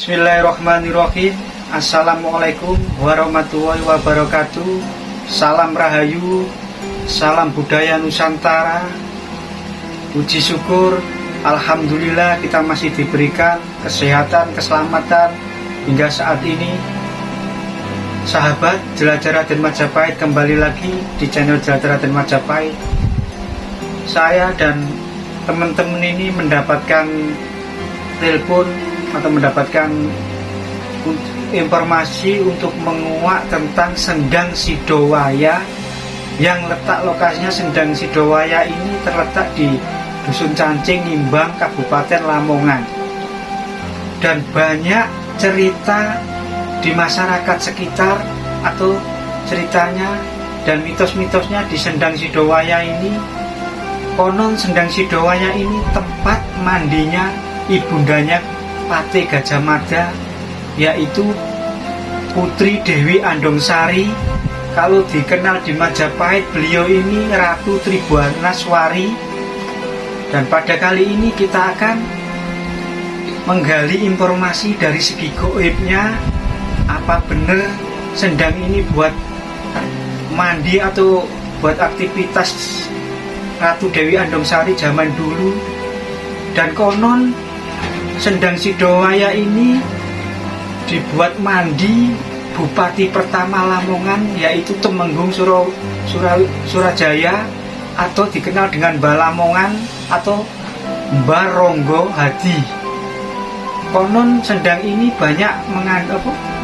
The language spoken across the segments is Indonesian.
Bismillahirrahmanirrahim. Assalamualaikum warahmatullahi wabarakatuh. Salam Rahayu, salam budaya Nusantara. Puji syukur, alhamdulillah kita masih diberikan kesehatan, keselamatan hingga saat ini. Sahabat Jelajah Raden Majapahit, kembali lagi di channel Jelajah Raden Majapahit. Saya dan teman-teman ini mendapatkan telepon atau mendapatkan informasi untuk menguak tentang Sendang Sidowaya, yang letak lokasinya Sendang Sidowaya ini terletak di Dusun Cancing, Nimbang, Kabupaten Lamongan. Dan banyak cerita di masyarakat sekitar atau ceritanya dan mitos-mitosnya di Sendang Sidowaya ini. Konon Sendang Sidowaya ini tempat mandinya ibundanya Patih Gajah Mada, yaitu Putri Dewi Andongsari. Kalau dikenal di Majapahit, beliau ini Ratu Tribuanaswari. Dan pada kali ini kita akan menggali informasi dari segi goibnya. Apa benar sendang ini buat mandi atau buat aktivitas Ratu Dewi Andongsari zaman dulu? Dan konon Sendang Sidowaya ini dibuat mandi Bupati pertama Lamongan, yaitu Temenggung Surajaya, atau dikenal dengan Mbah Lamongan atau Mbah Ronggo Hadi. Konon sendang ini banyak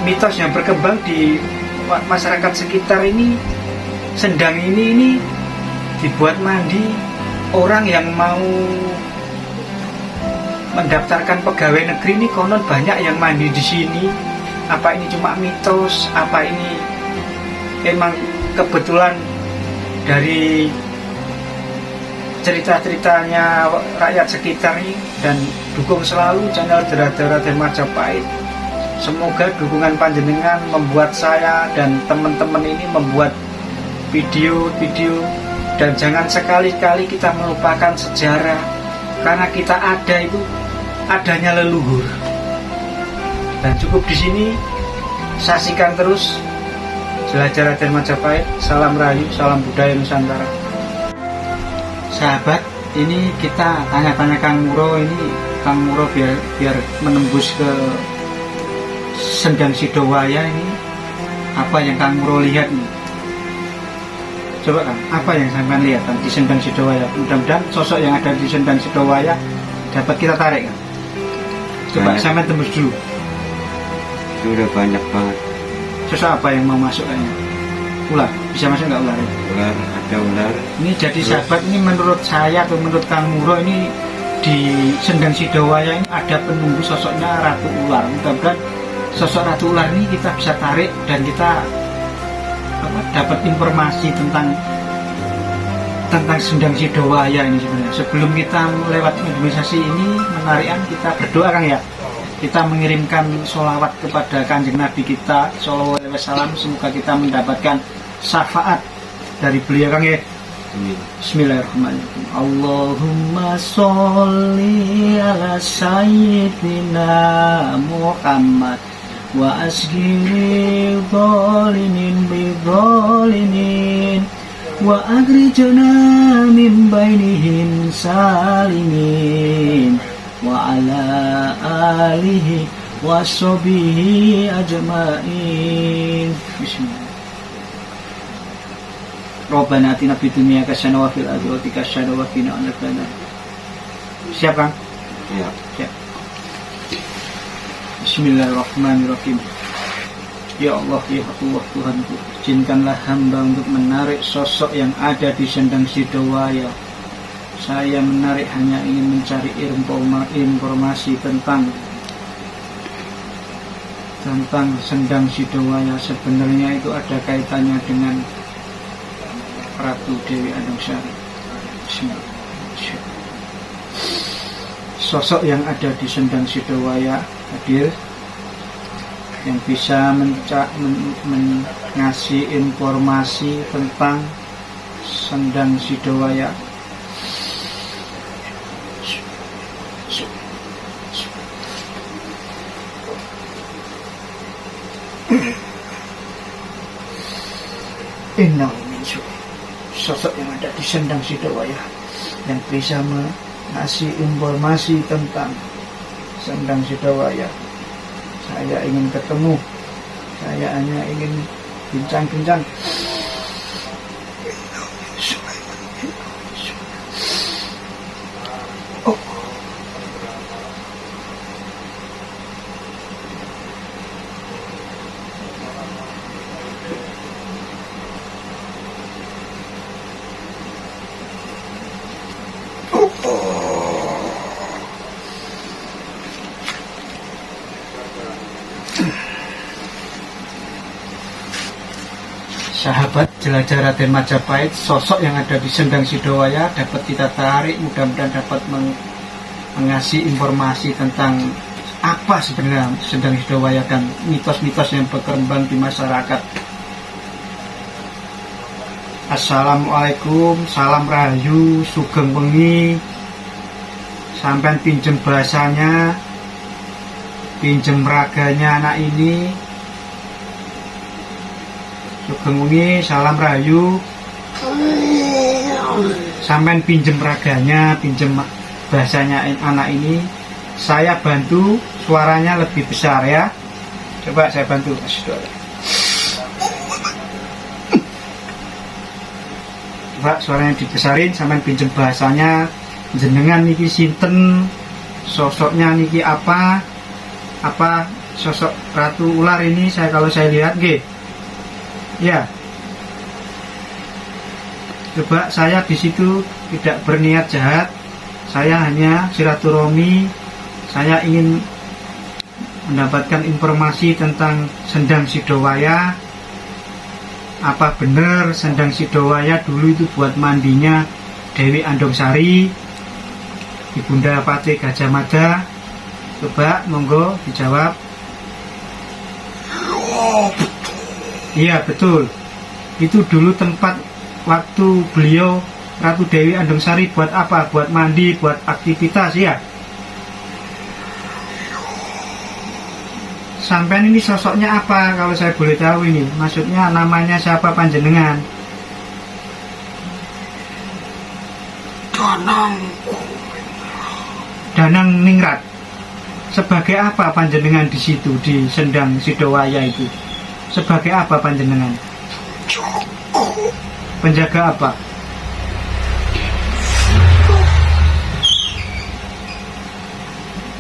mitos yang berkembang di masyarakat sekitar ini. Sendang ini dibuat mandi orang yang mau mendaftarkan pegawai negeri ini. Konon banyak yang mandi di sini. Apa ini cuma mitos? Apa ini emang kebetulan dari cerita-ceritanya rakyat sekitar ini? Dan dukung selalu channel Jelajah Raden Majapahit. Semoga dukungan panjenengan membuat saya dan teman-teman ini membuat video-video. Dan jangan sekali-kali kita melupakan sejarah, karena kita ada itu adanya leluhur. Dan cukup di sini, saksikan terus Jelajah Raden Majapahit. Salam Rahayu, salam budaya Nusantara. Sahabat, ini kita tanya-tanya Kang Muro ini. Kang Muro biar menembus ke Sendang Sidowaya ini, apa yang Kang Muro lihat nih? Coba Kang, apa yang sampean lihat di Sendang Sidowaya? Mudah-mudahan sosok yang ada di Sendang Sidowaya dapat kita tarik Kang. Coba sampean tembus dulu. Sudah banyak banget. Sosok apa yang mau masuk kayaknya? Ular, bisa masuk nggak ular? Ular, ada ular. Ini jadi sahabat, ini menurut saya atau menurut Kang Muro ini di Sendang Sidowaya ini ada penunggu sosoknya Ratu Ular. Mudah-mudahan sosok Ratu Ular ini kita bisa tarik dan kita dapat informasi tentang Sendang Sidowaya ini sebenarnya. Sebelum kita lewat informasi ini, menarikan kita berdoa Kang ya. Kita mengirimkan sholawat kepada Kanjeng Nabi kita sallallahu alaihi wasallam. Semoga kita mendapatkan syafaat dari beliau Kang ya. Bismillahirrahmanirrahim. Allahumma sholli ala sayyidina Muhammad wa asghiri dhalimin bi dhalimin wa akhrijna min bainihim salimin wa ala alihi wa sahbihi ajma'in. Bismillah. Rabbana atina fid dunya hasanah wa fil akhirati hasanah wa qina adzabannar. Siap Kang? Ya. Siap. Bismillahirrahmanirrahim. Ya Allah, ya Allah Tuhanku, izinkanlah hamba untuk menarik sosok yang ada di Sendang Sidowaya. Saya menarik hanya ingin mencari informasi tentang Sendang Sidowaya. Sebenarnya itu ada kaitannya dengan Ratu Dewi Andongsari. Sosok yang ada di Sendang Sidowaya hadir, yang bisa ngasih informasi tentang Sendang Sidowaya. Inna sosok yang ada di Sendang Sidowaya yang bisa mengasih informasi tentang Sendang Sidowaya. Saya ingin ketemu, saya hanya ingin bincang-bincang. Oh. Sahabat jelajah Raden Majapahit, sosok yang ada di Sendang Sidowaya dapat kita tarik, mudah-mudahan dapat mengasih informasi tentang apa sebenarnya Sendang Sidowaya dan mitos-mitos yang berkembang di masyarakat. Assalamualaikum, salam rahayu, sugeng wengi. Sampean pinjem bahasanya, pinjem raganya anak ini. Sugeng wengi, salam rahayu. Sampean pinjem raganya, pinjem bahasanya anak ini. Saya bantu suaranya lebih besar ya. Coba saya bantu. Coba suaranya dibesarin, sampean pinjem bahasanya. Jenengan niki sinten, sosoknya niki apa sosok Ratu Ular ini. Kalau saya lihat nggih. Ya. Coba saya di situ tidak berniat jahat. Saya hanya silaturahmi. Saya ingin mendapatkan informasi tentang Sendang Sidowaya. Apa benar Sendang Sidowaya dulu itu buat mandinya Dewi Andongsari, Ibunda Patih Gajah Mada? Coba monggo dijawab. Iya betul. Itu dulu tempat waktu beliau Ratu Dewi Andongsari buat apa? Buat mandi, buat aktivitas ya. Sampean ini sosoknya apa kalau saya boleh tahu ini? Maksudnya namanya siapa panjenengan? Danang Ningrat. Sebagai apa panjenengan di situ di Sendang Sidowaya itu? Sebagai apa panjenengan? Penjaga apa?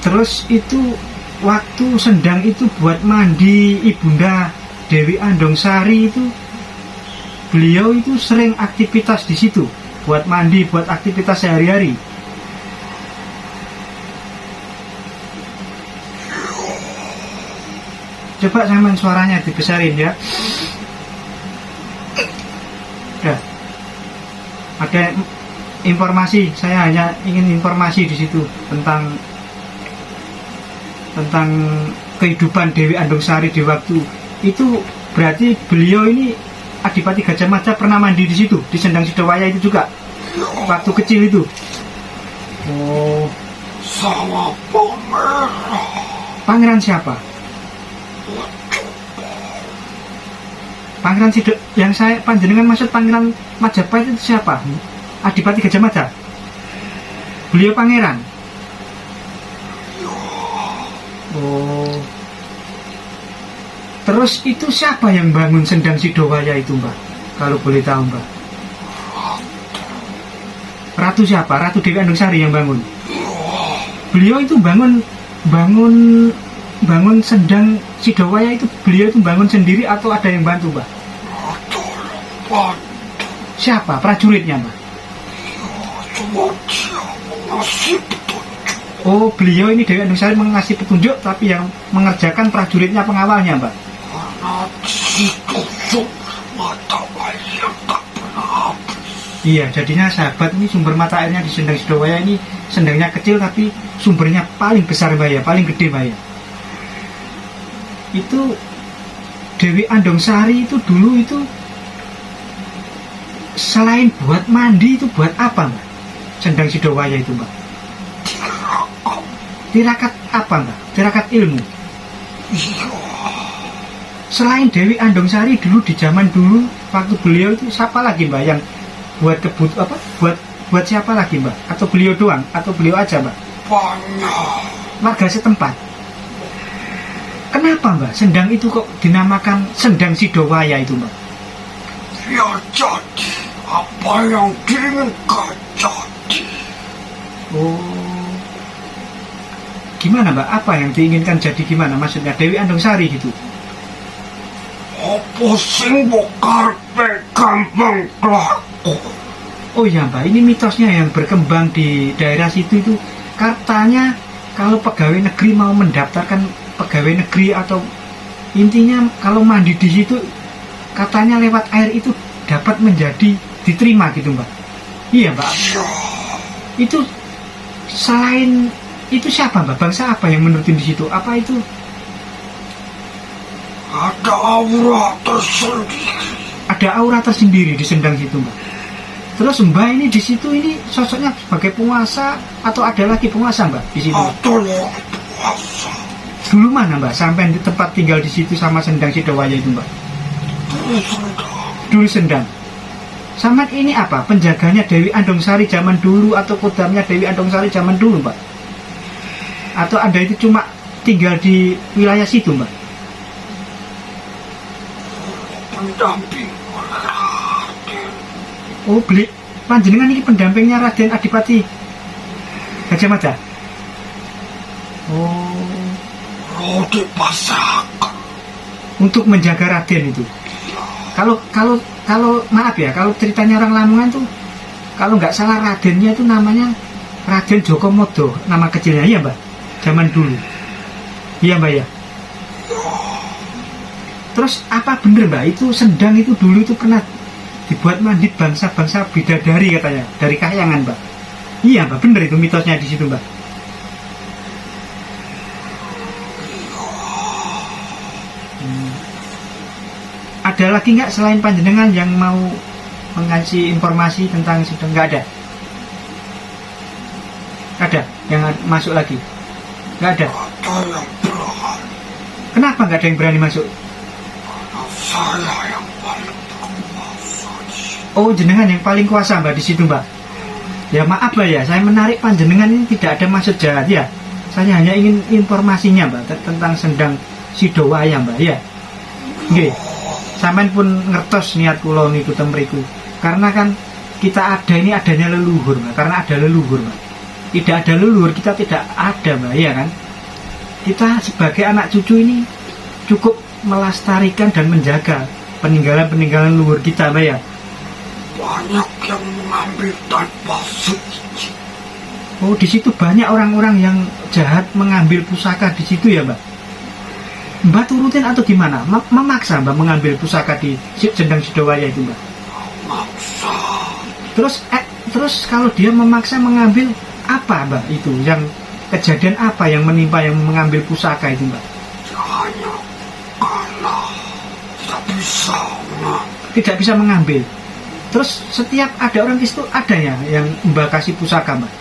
Terus itu waktu Sendang itu buat mandi Ibunda Dewi Andongsari itu, beliau itu sering aktivitas di situ, buat mandi, buat aktivitas sehari-hari. Coba sama suaranya dibesarin ya. Ya. Ada informasi, saya hanya ingin informasi di situ tentang kehidupan Dewi Andongsari di waktu itu. Berarti beliau ini Adipati Gajah Mada pernah mandi di situ, di Sendang Sidowaya itu juga waktu kecil itu. Oh, sama pangeran. Pangeran siapa? Pangeran Sido yang saya panjenengan maksud Pangeran Majapahit itu siapa? Adipati Gajah Mada. Beliau pangeran. Oh. Terus itu siapa yang bangun Sendang Sidowaya itu, Mbak? Kalau boleh tahu, Mbak. Ratu siapa? Ratu Dewi Andongsari yang bangun. Beliau itu bangun Sendang Sidowaya itu, beliau itu bangun sendiri atau ada yang bantu, Mbak? Siapa prajuritnya, Mbak? Oh, beliau ini Dewi Andongsari mengasih petunjuk, tapi yang mengerjakan prajuritnya, pengawalnya, Mbak. Iya, jadinya sahabat ini sumber mata airnya di Sendang Sidowaya ini, sendangnya kecil tapi sumbernya paling besar, Mbak ya, paling gede, Mbak ya. Itu Dewi Andongsari itu dulu itu selain buat mandi itu buat apa, Mbak? Sendang Sidowaya itu, Mbak. Tirakat apa, Mbak? Tirakat ilmu. Selain Dewi Andongsari dulu di zaman dulu waktu beliau itu siapa lagi mbak yang buat buat siapa lagi mbak? Atau beliau doang? Atau beliau aja mbak? Banyak. Warga setempat. Kenapa mbak sendang itu kok dinamakan Sendang Sidowaya itu mbak? Ya jadi apa yang diinginkan jadi. Oh, gimana mbak? Apa yang diinginkan jadi gimana? Maksudnya Dewi Andongsari gitu? Apa sing bokar gampang kelaku. Oh iya mbak, ini mitosnya yang berkembang di daerah situ itu katanya kalau pegawai negeri mau mendaftarkan pegawai negeri atau intinya kalau mandi di situ katanya lewat air itu dapat menjadi diterima gitu mbak. Iya mbak. Ya, Itu selain itu siapa mbak? Bangsa apa yang menurutin di situ? Apa itu? ada aura tersendiri. Ada aura tersendiri di Sendang situ mbak. Terus mbak ini di situ ini sosoknya sebagai penguasa atau ada lagi penguasa mbak di situ? Ada yang puasa. Dulu mana mbak sampai di tempat tinggal di situ sama Sendang Sidowaya itu mbak? Dulu Sendang. Sama ini apa? Penjaganya Dewi Andongsari zaman dulu atau kodamnya Dewi Andongsari zaman dulu mbak? Atau anda itu cuma tinggal di wilayah situ mbak? Pendamping oleh Raden. Oh beli panjenengan ini pendampingnya Raden Adipati Gajah Mada. Oh, Rode pasangkan. untuk menjaga Raden itu. Kalau maaf ya, kalau ceritanya orang Lamongan tuh kalau nggak salah Radennya itu namanya Raden Jokomodo, nama kecilnya ya mbak, zaman dulu. Iya mbak ya. Terus apa bener mbak itu Sendang itu dulu itu pernah dibuat mandi bangsa-bangsa bidadari katanya dari Kahyangan mbak. Iya mbak, bener itu mitosnya di situ mbak. Ada lagi nggak selain panjenengan yang mau mengasih informasi tentang Sendang? Nggak ada? Ada yang masuk lagi? Nggak ada? Ada yang berani. Kenapa nggak ada yang berani masuk? Saya yang paling berkuasa di sini. Oh jenengan yang paling kuasa mbak di situ mbak. Ya maaf mbak ya, saya menarik panjenengan ini tidak ada maksud jahat ya. Saya hanya ingin informasinya mbak tentang Sendang Sidowaya mbak ya. Nggih. Sampeyan pun ngertos niat kula niku temriku. Karena kan kita ada ini adanya leluhur mbak. Karena ada leluhur mbak. Tidak ada leluhur kita tidak ada mbak ya kan. Kita sebagai anak cucu ini cukup melestarikan dan menjaga peninggalan-peninggalan leluhur kita mbak ya. Banyak yang mengambil tanpa seizin. Oh di situ banyak orang-orang yang jahat mengambil pusaka di situ ya mbak. Mbak turutin atau gimana? Memaksa mbak mengambil pusaka di Sendang Sidowaya itu mbak. Maksa. Terus kalau dia memaksa mengambil apa mbak itu? Yang kejadian apa yang menimpa yang mengambil pusaka itu mbak? Hanya kalah. Tidak bisa mengambil. Tidak bisa mengambil. Terus setiap ada orang di situ ada ya yang mbak kasih pusaka mbak?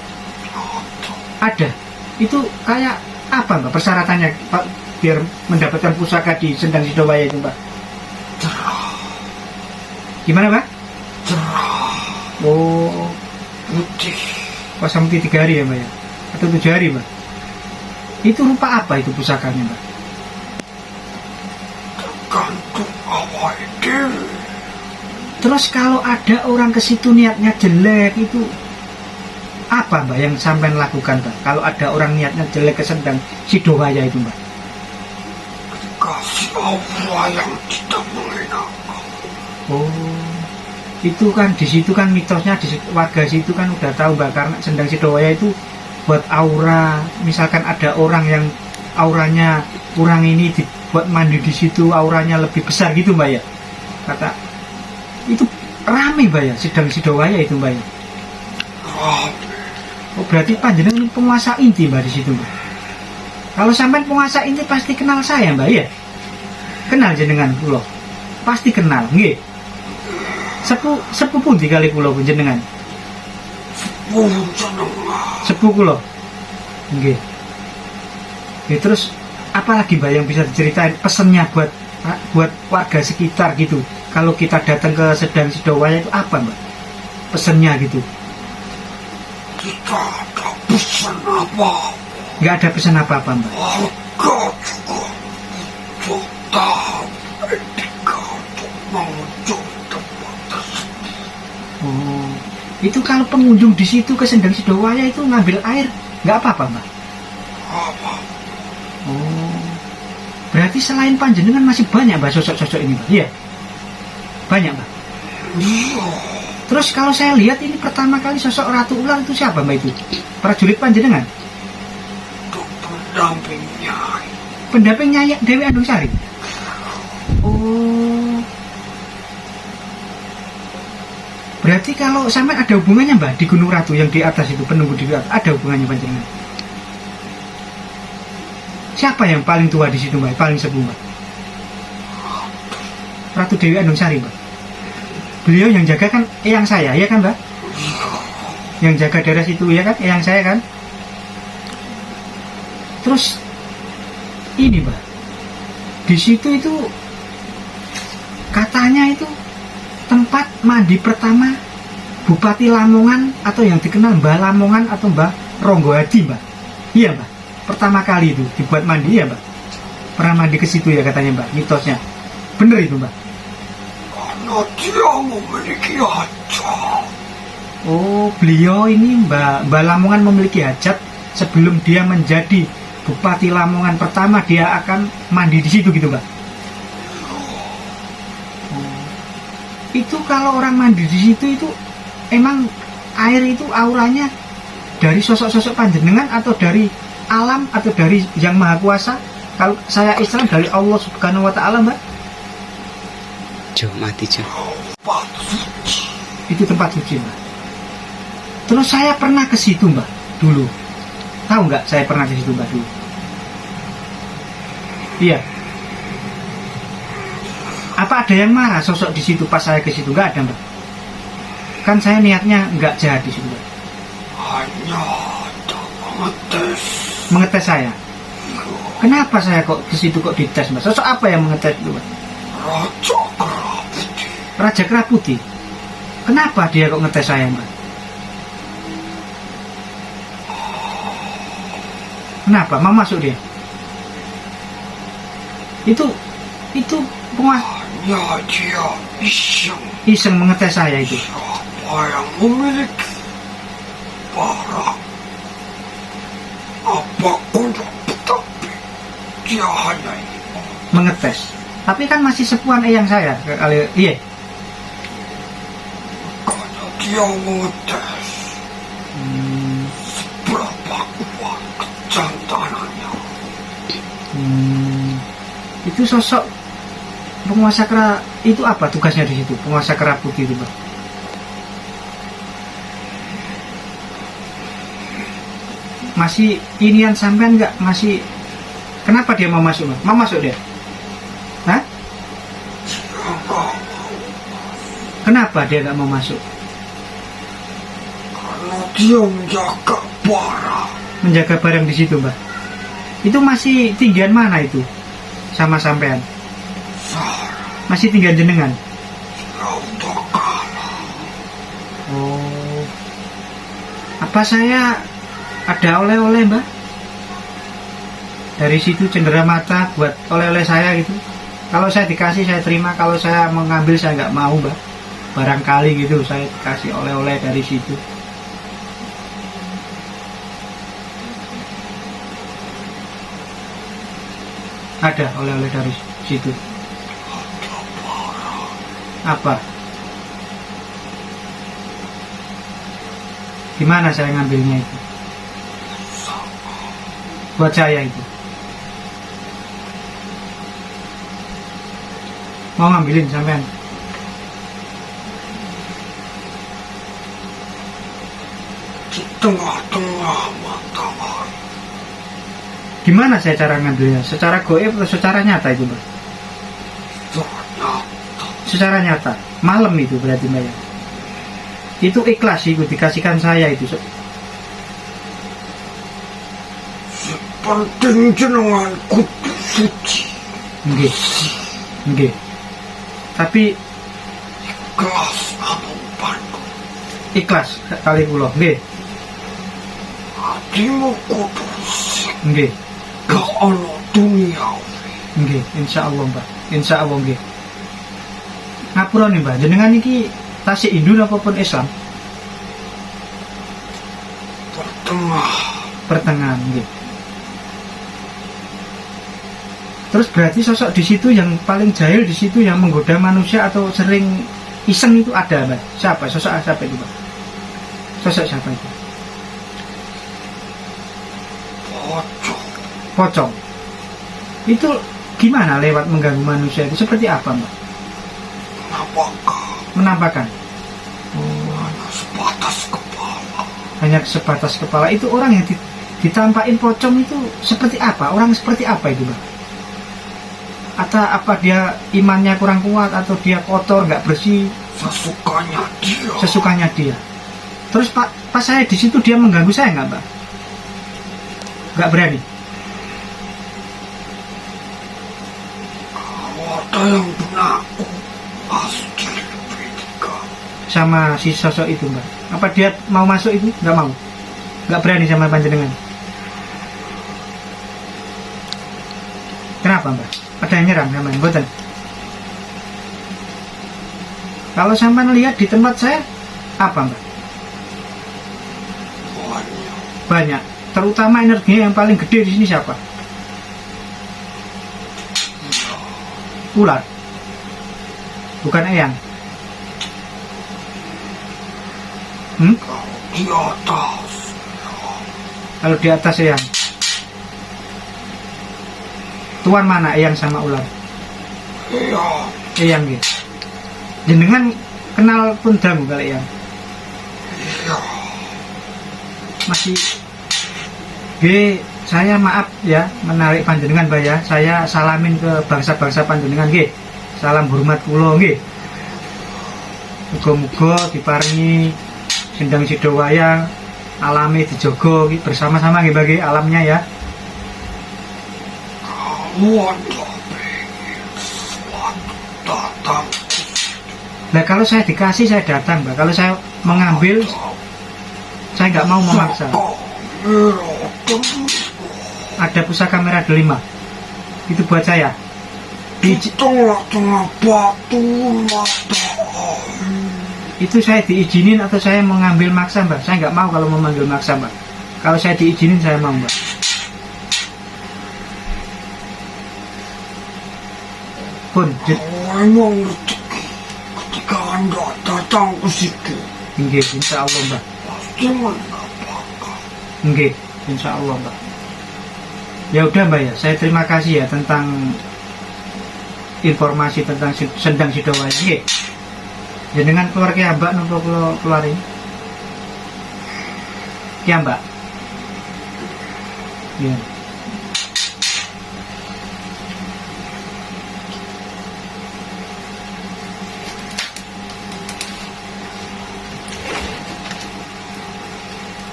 Ada. Itu kayak apa mbak persyaratannya pak biar mendapatkan pusaka di Sendang Sidowaya itu mbak? Cerah. Gimana mbak? Cerah. Oh, Putih. pas sampai 3 hari ya mbak ya? Atau 7 hari mbak? Itu rupa apa itu pusakanya mbak? Tergantung awal dewi. Terus kalau ada orang ke situ niatnya jelek itu apa mbak yang sampean lakukan mbak? Kalau ada orang niatnya jelek ke Sendang Sidowaya itu mbak? Kasih aura yang tidak mengenakan. Oh, itu kan di situ kan mitosnya di warga situ kan udah tahu mbak, karena Sendang Sidowaya itu buat aura. Misalkan ada orang yang auranya kurang ini dibuat mandi di situ auranya lebih besar gitu mbak ya. Kata itu rame mbak ya Sendang Sidowaya itu mbak ya. Oh berarti panjenengan penguasa inti mbak di situ mbak. Kalau sampai penguasa inti pasti kenal saya mbak ya. Kenal jenengan kula. Pasti kenal nggih. Sepuh pundi kali kula jenengan? Sepuh kula. Nggih. Terus apa lagi mbak yang bisa diceritain pesennya buat buat warga sekitar gitu. Kalau kita datang ke Sedang Sidowaya itu apa Mbak? Pesennya gitu. Tidak ada pesan apa. Nggak ada pesan apa-apa Mbak. Warga juga untuk tahu etika untuk mengunjungi tempat tersebut. Oh, itu kalau pengunjung di situ ke Sendang Sidowaya itu ngambil air nggak apa-apa Mbak? Apa? Oh, berarti selain panjenengan masih banyak Mbak sosok-sosok ini Mbak? Iya, banyak Mbak. Iya. Terus kalau saya lihat ini pertama kali sosok Ratu Ular itu siapa Mbak itu? Prajurit panjenengan? Untuk pendampingnya. Pendampingnya Dewi Andungsari? Oh, berarti kalau sampai ada hubungannya Mbak di Gunung Ratu yang di atas itu, penunggu di atas, ada hubungannya panjenengan? Siapa yang paling tua di situ Mbak? Paling sepuh Mbak? Ratu Dewi Andungsari Mbak. Beliau yang jaga kan eyang saya, ya kan Mbak? Yang jaga daerah situ ya kan, eyang saya kan? Terus ini Mbak, di situ itu katanya itu tempat mandi pertama Bupati Lamongan atau yang dikenal Mbah Lamongan atau Mbah Ronggoadi Mbak. Iya Mbak, pertama kali itu dibuat mandi ya Mbak. Pernah mandi ke situ ya katanya Mbak, mitosnya. Bener itu Mbak? Karena dia memiliki hajat. Oh, beliau ini Mbah Lamongan memiliki hajat. Sebelum dia menjadi Bupati Lamongan pertama, dia akan mandi di situ gitu Mbak. Oh. Itu kalau orang mandi di situ itu emang air itu auranya dari sosok-sosok panjenengan atau dari alam atau dari Yang Maha Kuasa? Kalau saya Islam dari Allah Subhanahu wa taala Mbak. Mati Jo. Tempat suci. Itu tempat suci Mbak. Terus saya pernah ke situ Mbak dulu. Tahu nggak saya pernah ke situ Mbak dulu? Iya. Apa ada yang marah sosok di situ pas saya ke situ? Nggak ada Mbak. Kan saya niatnya nggak jahat di situ Mbak. Hanya ada mengetes. Mengetes saya. Kenapa saya kok ke situ kok dites Mbak? Sosok apa yang mengetes itu Mbak? Raja Keraputi. Raja Keraputi. Kenapa dia kok ngetes saya Mbak? Kenapa? Mau masuk dia? Itu penguasa Hanya dia iseng mengetes saya itu. siapa yang memiliki barang apapun, tetapi dia hanya ingin Mengetes. Tapi kan masih sepuan eyang saya. Kali iya. karena dia mengetes seberapa kuat kejantanannya. Itu sosok penguasa kera itu apa tugasnya di situ? Penguasa Keraputi itu, Pak. Masih inian sampean nggak? Masih kenapa dia mau masuk, Pak? Mau masuk dia? Hah? Enggak, Kenapa dia nggak mau masuk? karena dia menjaga barang. Menjaga barang di situ, Mbak. Itu masih tinggian mana itu? Sama sampean? Masih tinggian jenengan? Ya udah kalah. Oh. Apa saya ada oleh-oleh, Mbak? Dari situ cendera mata buat oleh-oleh saya gitu. Kalau saya dikasih saya terima, kalau saya mengambil saya nggak mau, Mbak. Barangkali gitu saya dikasih oleh-oleh dari situ. Ada oleh-oleh dari situ. Apa? Gimana saya ngambilnya itu? Buat saya itu. Mau ngambilin sampean? Di tengah-tengah matahari. Gimana saya cara ngambilnya? Secara goib atau secara nyata itu, Mbak? Ternyata Secara nyata. Malam itu berarti, Mbak ya? Itu ikhlas itu dikasihkan saya itu. sepenting jenengan kudu suci. Nggih. Nggih. Tapi Kelas namung bantu. ikhlas kali kula. Nggih. Hatimu kudu sing Nggih. gak ono duniawi. Nggih, insyaallah, Mbak. Insyaallah nggih. Ngapura nih, Mbak. Jenengan iki tasik Hindu napa pun Islam? Pertengah. Pertengahan nggih. Terus berarti sosok di situ yang paling jahil di situ yang menggoda manusia atau sering iseng itu ada, Mbak? Siapa? Sosok siapa itu, Mbak? Sosok siapa itu? Pocong. Pocong. Itu gimana lewat mengganggu manusia itu seperti apa, Mbak? Apakah Menampakkan hanya sebatas kepala? hanya sebatas kepala. Itu orang yang ditampakin pocong itu seperti apa? Orang seperti apa itu, Mbak? Atau apa dia imannya kurang kuat atau dia kotor, nggak bersih, Sesukanya dia. sesukanya dia. Terus pas saya di situ dia mengganggu saya nggak, Mbak? Nggak berani. Kalau ada yang benaku pasti lebih tiga. Sama si sosok itu, Mbak. Apa dia mau masuk itu? Nggak mau. Nggak berani sama panjenengan. Kenapa, Mbak? Ada yang nyerang sama mboten? Kalau sampean lihat di tempat saya apa, Mbak? Banyak. Banyak. Terutama energinya yang paling gede di sini siapa? Ular. Bukan eyang. Kalau di atas Kalau di atas eyang. Tuan mana eyang sama ular? ya Eyang gitu. Jenengan kenal pun dangu kali eyang. ya Masih saya maaf ya menarik panjenengan, Mbak ya. Saya salamin ke bangsa-bangsa panjenengan nggih. Salam hormat kula nggih. Muga-muga diparingi sendang sidowaya alami dijogo bersama-sama nggih, Mbak nggih, alamnya ya. kamu ada pengen sesuatu datang Nah kalau saya dikasih saya datang, Mbak. Kalau saya mengambil saya nggak mau memaksa. Ada pusaka merah delima. Itu buat saya. di tengah-tengah batu mata air. Itu saya diizinin atau saya mengambil maksa, Mbak? Saya nggak mau kalau memanggil maksa, Mbak. Kalau saya diizinin saya mau, Mbak. Pun, Kalau emang rezeki ketika anda datang ke situ nggih, insya Allah, Mbak. pasti mendapatkan. Nggih, insya Allah, Mbak. Ya udah, Mbak ya. Saya terima kasih ya tentang informasi tentang sendang sidowaya. Nggih. Jenengan keluar ke Mbak nopo kula keluarin? Ki Mbak. Iya.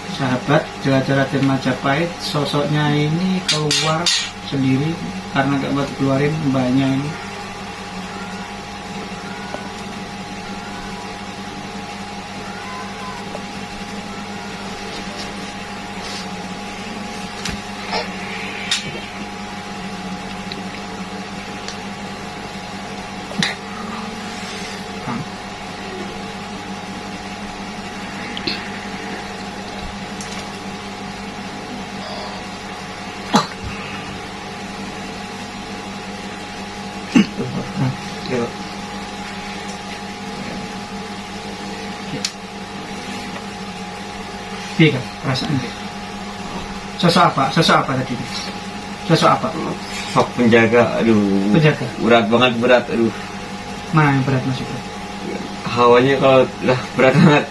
Sahabat jelajah Raden Majapahit, sosoknya ini keluar sendiri karena gak buat keluarin mbaknya ini. Yuk. Iya kan perasaan dia. Sosok apa? Sosok apa tadi? Sosok apa? Sok penjaga, aduh. Penjaga. Berat banget, berat, aduh. Mana yang berat masih berat? Hawanya kalau udah berat banget.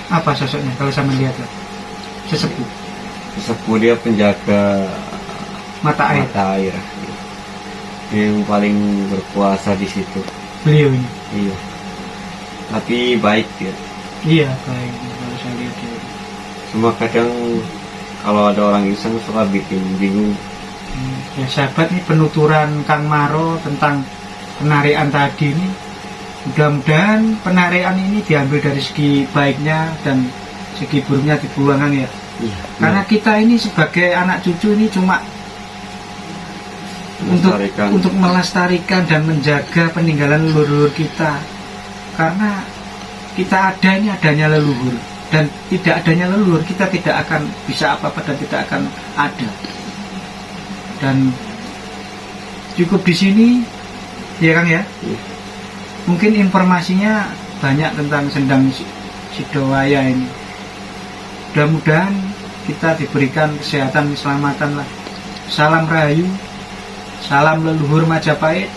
Apa sosoknya kalau sama lihat lah? Sesepuh Sesepuh dia penjaga mata air. mata air. Dia yang paling berkuasa di situ. Beliau ini. Iya. Tapi baik dia. Iya baik kalau saya lihat dia. Cuma kadang kalau ada orang iseng suka bikin bingung. Ya sahabat nih penuturan Kang Maro tentang penarikan tadi ini, mudah-mudahan penarikan ini diambil dari segi baiknya dan segi buruknya dibuangkan ya. Iya. Karena kita ini sebagai anak cucu ini cuma untuk melestarikan dan menjaga peninggalan leluhur kita. Karena kita ada ini adanya leluhur, dan tidak adanya leluhur kita tidak akan bisa apa-apa dan tidak akan ada. Dan cukup di sini ya Kang ya. Iya. Mungkin informasinya banyak tentang Sendang Sidowaya ini. Mudah-mudahan kita diberikan kesehatan, keselamatan lah. Salam Rahayu, salam leluhur Majapahit.